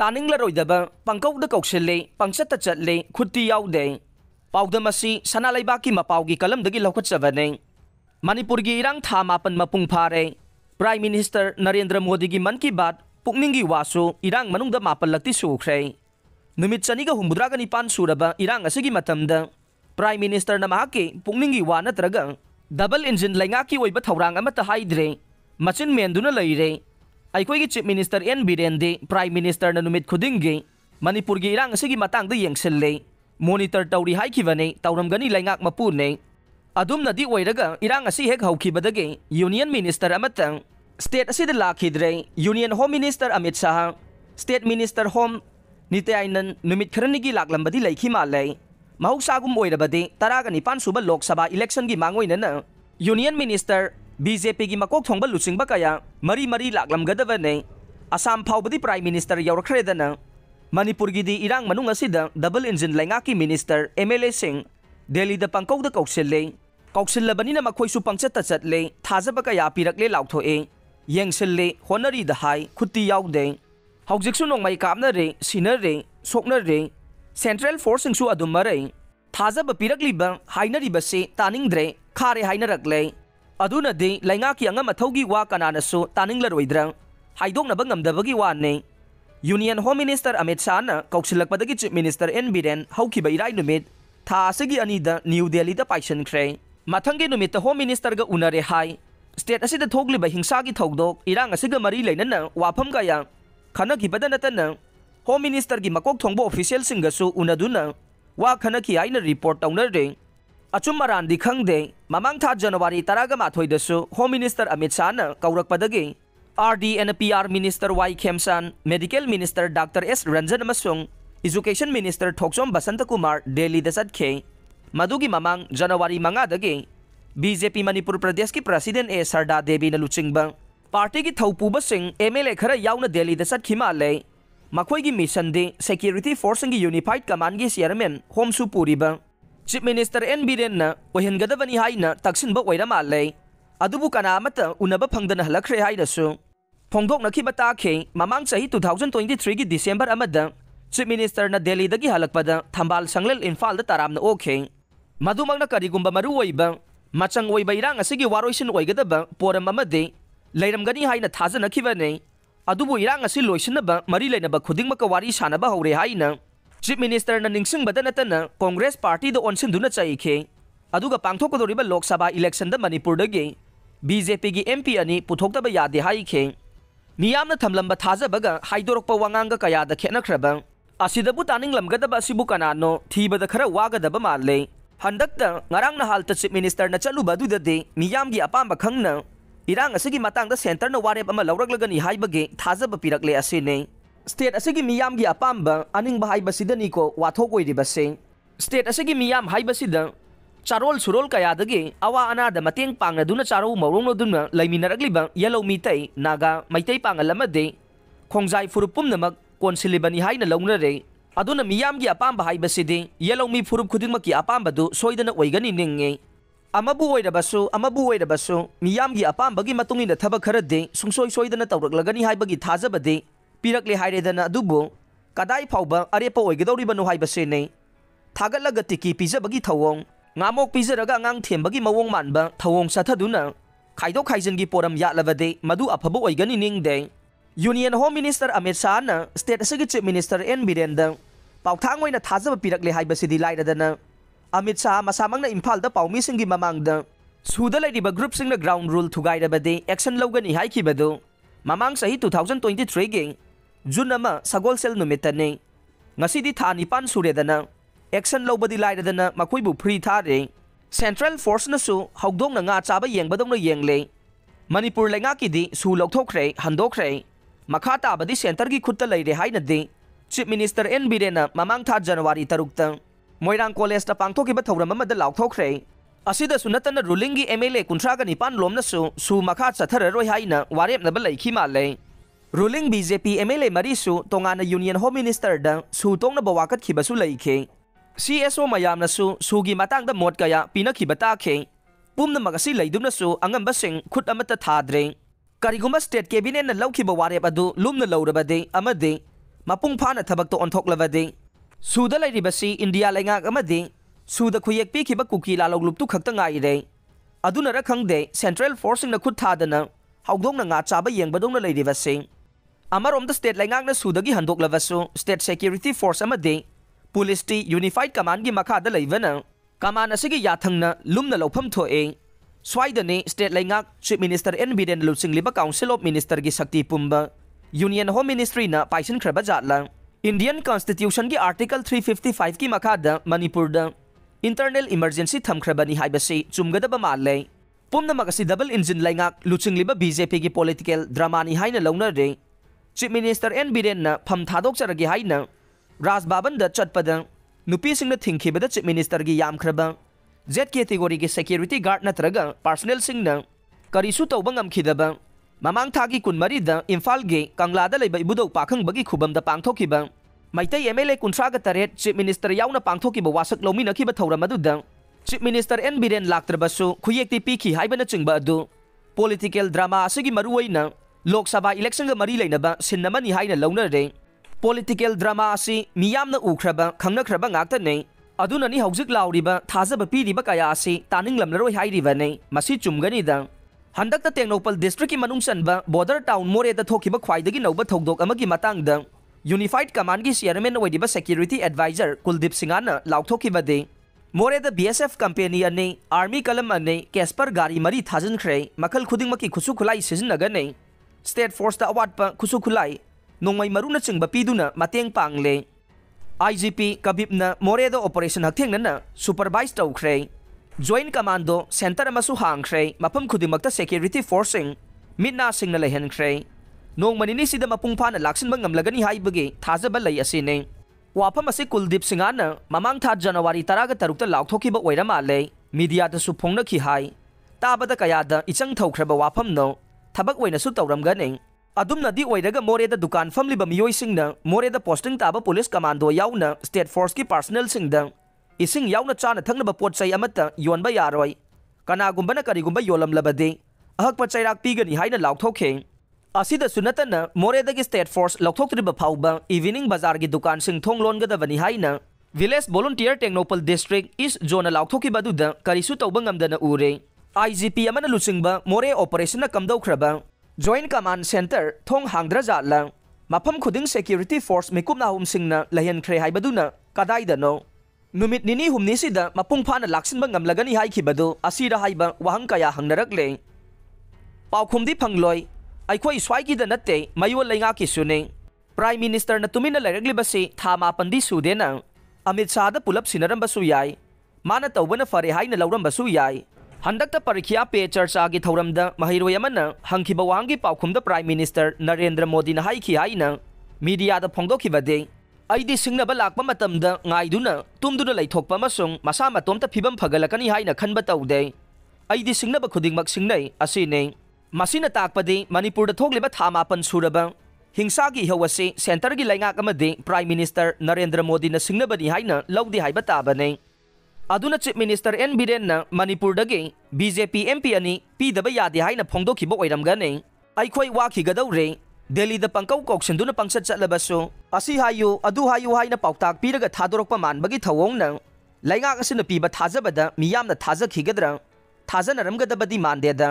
तानिंगलरोइदबा पंकौद कौशले पंचत चले खुट्टी याउदे पाउदम असि सना लैबाकी मपाउगी कलमदगी लौखटचबने मणिपुर की इरांग था मापन मपुंग फारे प्राइम मिनिस्टर नरेंद्र मोदी की मन की बात पुकनिंगी वासु इरांग मनुंग मापन लगती सूख्रे नुमित चनीगा हुमुद्रागा निपान सूरबा इरांग असिगी मतमदा प्राइम मिनिस्टर नमाके पुकनिंगी वा नत्रगा डबल इंजिन लैंगाकी ओइबा थौरांग अमता हाइद्रे मचिन मेंदुना लैरे अखोई चीफ मिनिस्टर एन बीरेन दे प्राइम मिनिस्टर नुमित खुदिंगे मणिपुर की इरांग असिगी मतंगदा येंगसिल्ले मॉनिटर तौरी हाइखिबने तौरमगनी लैंगाक मपुने अदुमनदी ओइरगा इरांग असी हेक हौखिबदगे यूनियन मिनिस्टर अमतंग स्टेट असिद लाखिद्रे union home minister Amit Shah state minister home Nityanand नुमित खरनिगी लाकलंबदी लैखि माले महौसागुम ओइरबदे तरागा निपान सुबा लोकसभा इलेक्शन की मांगोइनना यूनियन मिनिस्टर बीजेपी की मकोक थोंबा लुचिंगबा कया मरी मरी लाकलमगदबने असम फाउबदी प्राइम मिनिस्टर यौरखरेदना मणिपुर की दी इरांग मनुंग असिदा डबल इंजिन लैंगा की मिनिस्टर एमएलए सिंह दिल्ली द पंकौद कौशले कौशलबनी मखोइसु पंचत चले थाजब कया पीरकले लाउथोए येंगसिल्ले होनरी द हाई खुट्टी याउदे हौजिकसु नोंमाई कामनरे सिनरे सोकनरे सेंट्रल फोर्सिंगसु अदुमरे थाजब पीरकलिबा हाइनरिबसे तानिंगद्रे खारे हाइनरकले अदुनदे लैंगा की अंगम अथौगी वा कनानसु तानिंगलरोइद्रा हाइदोंगनबा ngamdabagi वाने union home minister Amit Shah कौशलपदगी चीफ मिनिस्टर एन बीरेन हौखिबा इराई नुमित था असिगी अनीदा न्यू दिल्ली दा पाइसनख्रे मथंगी नुमित होम मिनिस्टर गा उनरे हाई स्टेट असिदा थोगलिबा हिंसागी थौदोक इरांग असिगा मरी लैनना वाफम गया खनखिबदा नतना होम मिनिस्टर की मकोक थोंबो ऑफिशियल सिंगसु उनदुना वा खनखि आइना रिपोर्ट तौनरे अचुम मरानदी खंगदे ममांग था जनवरी तरागा माथोइदसु होम मिनिस्टर अमित शाह कौरकपदगी RDNPR minister Y Khemchand medical minister doctor S Ranjan अमसुंग एजुकेशन मिनिस्टर थोक्सोम बसंत कुमार दिल्ली दसतखे मधुगी ममांग जनवरी मंगादगे बीजेपी मणिपुर प्रदेश की प्रेसिडेंट ए सरदा देवी लुचिंगबा पार्टी की थौपुब सिंह एमएलए खरा याउना दिल्ली दसतखि माले मखोई की मिशन दे सिक्योरिटी फोर्स की यूनिफाइड कमांड की चेयरमैन होमसु पुरीबा चीफ मिनिस्टर एन बीरेन ओहिनगदबनी हाइना तक्सिनबा ओइरा माले अदुबु कनामत उनबा फंगदना हलखरे हाइदसु फोंदोकनखिबा ताखे ममांग सही 2023 की दिसंबर अमदा चीफ मिनिस्टर न दिल्ली दगी हलकपदा थंबाल संगलेल इम्फाल द तारामना ओखे मधुमंगना करिगुंबा मरु ओइबा मचंग ओइबा इरांग असिगी वारोइसिन ओइगदबा पोरम अमदे लैरमगनी हाइना थाजनखिबने अदुबु इरांग असि लोइसिनबा मरी लैनबा खुदिंगमक वारी सानबा हौरे हाइना चीफ मिनिस्टर न निंगसिंगबदा नतना कांग्रेस पार्टी द ओनसिनदुना चाइखे अदुगा पांगथोकदोरिबा लोकसभा इलेक्शन द मणिपुर दगी बीजेपी की एमपी अनि पुथोक्तबा यादे हाइखे मियामना थमलंबा थाजबगा हाइदोरकपा वांगांगा कयादा खेनख्रबा असिदबु तानिंगलमगदबा असिबु कनानो थीबदा खरा वागदबा माले हंदकता ngarang na halta chief minister na chaluba dudade miyamgi apamba khangna irang asigi matangda center na warep ama lawraglagani haibage thajaba pirakle asine state asigi miyamgi apamba aningba haiba sidani ko wathok oiribase state asigi miyam haiba sida charol surol kayadage awa anada mateng pangna duna charo mawrongno duna laiminaragliba yellow mitai naga maitai pangalamade khongjai furupum namak konsilibani haina launare aduna miyamgi apamba haibasidi yellow mi furup khudingmaki apambadu soidana oigani ninge amabu oirabasu miyamgi apambagi matungina thabak kharade sungsoi soidana tawraklagani haibagi thajabade pirakle hairedana adubu kadai phauba arepa oigadoribanu haibasene thagalaga tiki pijabagi thawong ngamok pijaraga ngang thembagi mawong manba thawong sathaduna khaidok khaijingi poram yatlabade madu afaba oigani ningde union home minister Amit Shah न state असगी chief minister N Biren द पाउथांग ओइना थाजब पिरकले हाइबसिदी लाइरदना अमित शाह मसामंगना इम्फाल द पाउमी सिंगी ममांग द सुदा लैरिबा ग्रुप सिंगना ग्राउंड रूल थुगाइरबदे एक्शन लौगनी हाइखिबदो ममांग सही 2023 गे जून अमा सगोलसेल नुमितने ngasiदी था निपान सुरेदना एक्शन लौबदी लाइरदना मखोइबु फ्री थारे सेंट्रल फोर्स नसु हौदोंग nga चाबा येंगबदोंग येंगले मणिपुर लैंगा किदी सु लौथोखरे हंदोखरे मखा ताबदी सेंटर की खुद लैरे हाइनदे चीफ मिनिस्टर एन बीरेन ममांग था जनवरी 3 मोइरांग कॉलेज पांथोखिबा थौरम अमदा लाउथोखरे असिदसु नतन रूलिंग की एमएलए 19 लोमनसु सु मखा चथररोय हाइना वारेपनबा लैखि माले रूलिंग बीजेपी एमएलए मरीसु तोंगाना यूनियन होम मिनिस्टर द सु तोंगना वाकतखिबसु लैखे सीएसओ मयामनसु सुगी मतंगदा मोट कया पिनखिबा ताखे पुमनमक असि लैदुनसु अंगंबसिंग खुद अमता थाद्रे करिगुमा स्टेट कैबिनेट न लौखिबा वारेप अदु लुमना लौरबदे अमदे mapung phana thabak to onthoklavadi suda lairibasi India laingak amadi suda khuyek pikiba kuki laloglup tu khakta ngai re aduna ra khangde Central Force na khut thadana haudong na nga chaba yengbadong na lairibasi amarom the state laingak na sudagi handoklavasu State Security Force amadi Police ti Unified Command gi makha da leivana kaman asigi yathangna lumna lofam thoe swaidani state laingak Chief Minister N Biren Lutsing liba Council of Minister gi sakti pumba Union Home Ministry na paisin khraba jatla Indian Constitution gi Article 355 ki makha da Manipur da internal emergency thamkhrabani haibasi chumgadaba malle pumna magasi double engine laingak Lutsing liba BJP gi political drama ni haina longna re Chief Minister N Biren na pham thadok charagi haina Raj Bhavan da chatpada nupi singna thingkhibada Chief Minister gi yamkhraba Z category gi security guard natraga personnel singna karisu tawba ngamkhidaba mamang thagi kunmari da Imphal gi Kanglada leiba ibudau pakhang bagi khubam da pangthokiba maitai MLA kuntra ga taret Chief Minister yauna pangthokiba wasak lomi nakhiba thoram adu da Chief Minister N Biren laktrabasu khuyekti pikhi haibana chingba adu political drama asigi maruwaina Lok Sabha election ga mari leinaba sinnamani haina launa re political drama asi miyamna ukhraba khangnakhraba ngakta nei aduna ni hauzik lauriba thajaba piriba kaya asi taninglamlaroi hairiba nei masi chumgani da handakta Tengnopal district ki manung sanba border town more da thokiba khwaidagi nauba thogdok amagi matang da Unified Command gi chairman oidiba security advisor Kuldip Singhana laukthokhiba de more da BSF company ani army kalam ani Casper gari mari thajan khre makhal khuding maki khusu khulai sijinaga nei state force da award pa khusu khulai nongmai maruna chingba piduna mateng pangle IGP Kabibna Moredo operation hakthengna supervise tawkhre joint commando center amasu hangkhre mapam khudimakta security forcing midna singna lehenkhre nongmani sida mapung phana laksinba ngamlagani haibagi thajaba lei asine wafam ase Kuldip Singhana mamang tha January 13 ta laukthokiba oirama le media da su phongna khi hai tabada kaya da ichang thaukhraba wafam no thabak oina su tawramgani adumna di oiraga Moreda dukan famliba miyoi singna Moreda posting taba police commando yauna state force ki personnel singda ising yauna chana thangnaba potchai amata yonba yaroi kanagumbana karigumba yolamlabade ahakpa chairak pigani haina laukthoke asida sunatana Moreda gi state force laukthotriba phauba evening bazar gi dukan sing thonglonggadabani haina village volunteer Tengnopal district is zone laukthoki baduda karisu tawba ngamdana ure IGP amana luchingba more operation na kamdaukraba Joint Command Center thong hangdra jatla mafam khuding security force mikupna hum singna lahian khre haibaduna kadai dano numit nini humni sida mapung phana laksinba ngamlagani haikibadu asira haiba wahang kaya hangnarakle paukhumdi phangloi aikhoi swaigi da natte mayol lainga ki sune Prime Minister na tumina lairagli basi thama pandi sudena Amit Shah da pulap sinaramba su yai mana tawbana fare haina lauram basu yai handakta parikya pe charcha gi thauramda mahiroi amana hangkhiba wangi paukhumda Prime Minister Narendra Modi na haiki haina media da phongdokhibade aidi singnaba lakpa matamda ngaiduna tumduna laithokpa masung masa matomta phibam phagalakani haina khanba taude aidi singnaba khudingmak singnai asine masina takpade Manipur da thogliba thamapan suraba hingsa gi hawase center gi laingak amade Prime Minister Narendra Modi na singnabani haina laudi haiba tabane aduna Chief Minister N Biren na Manipur dagi BJP MP ani pidaba yadi haina phongdokhiba oiramgane aikhoi wakhigadawre Delhi da pangkau koksenduna pangsat chatlabasu asi hayu adu hayu haina pautak piraga thadorokpa manbagi thawongna laingak asina piba thajabada miyamna thajakhigadra thajanaramgadabadi mandeda